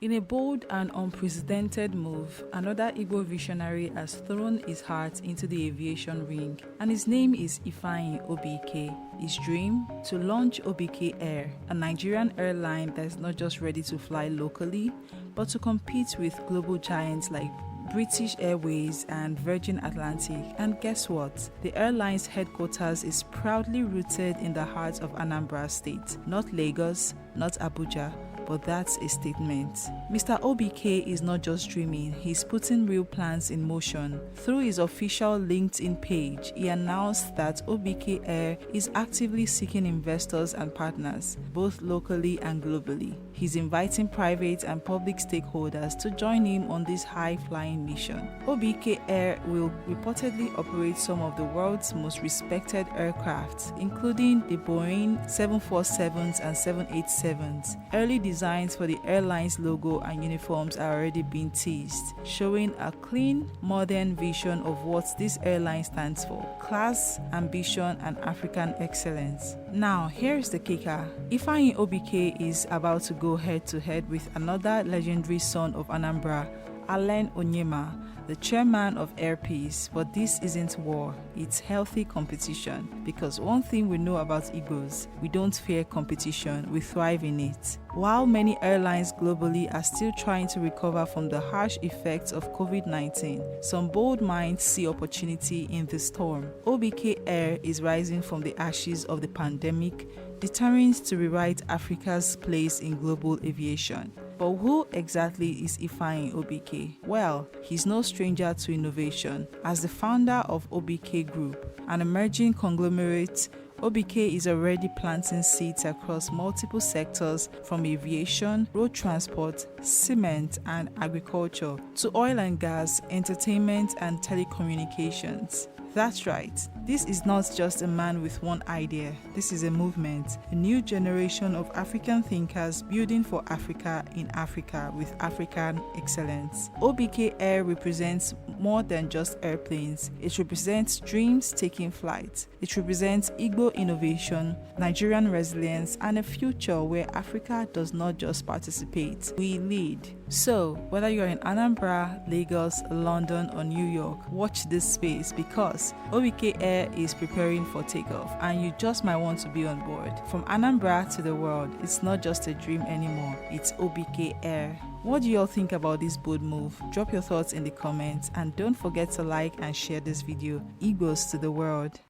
In a bold and unprecedented move, another Igbo visionary has thrown his heart into the aviation ring, and his name is Ifeanyi Obike. His dream? To launch OBK Air, a Nigerian airline that is not just ready to fly locally, but to compete with global giants like British Airways and Virgin Atlantic. And guess what? The airline's headquarters is proudly rooted in the heart of Anambra State, not Lagos, not Abuja, but that's a statement. Mr. OBK is not just dreaming, he's putting real plans in motion. Through his official LinkedIn page, he announced that OBK Air is actively seeking investors and partners, both locally and globally. He's inviting private and public stakeholders to join him on this high-flying mission. OBK Air will reportedly operate some of the world's most respected aircraft, including the Boeing 747s and 787s. Early designs for the airline's logo and uniforms are already being teased, showing a clean, modern vision of what this airline stands for: class, ambition, and African excellence. Now, here's the kicker. Ifeanyi Obike is about to go head-to-head with another legendary son of Anambra, Airline the chairman of Airpeace. But this isn't war, it's healthy competition. Because one thing we know about Igbos, we don't fear competition, we thrive in it. While many airlines globally are still trying to recover from the harsh effects of COVID-19, some bold minds see opportunity in the storm. OBK Air is rising from the ashes of the pandemic, determined to rewrite Africa's place in global aviation. But who exactly is Ifeanyi Obike? Well, he's no stranger to innovation. As the founder of OBK Group, an emerging conglomerate, OBK is already planting seeds across multiple sectors, from aviation, road transport, cement and agriculture, to oil and gas, entertainment and telecommunications. That's right, this is not just a man with one idea, this is a movement, a new generation of African thinkers building for Africa in Africa with African excellence. OBK Air represents more than just airplanes, it represents dreams taking flight. It represents Igbo innovation, Nigerian resilience, and a future where Africa does not just participate, we lead. So, whether you're in Anambra, Lagos, London, or New York, watch this space because OBK Air is preparing for takeoff and you just might want to be on board. From Anambra to the world, it's not just a dream anymore, it's OBK Air. What do you all think about this bold move? Drop your thoughts in the comments and don't forget to like and share this video. Igbos to the world.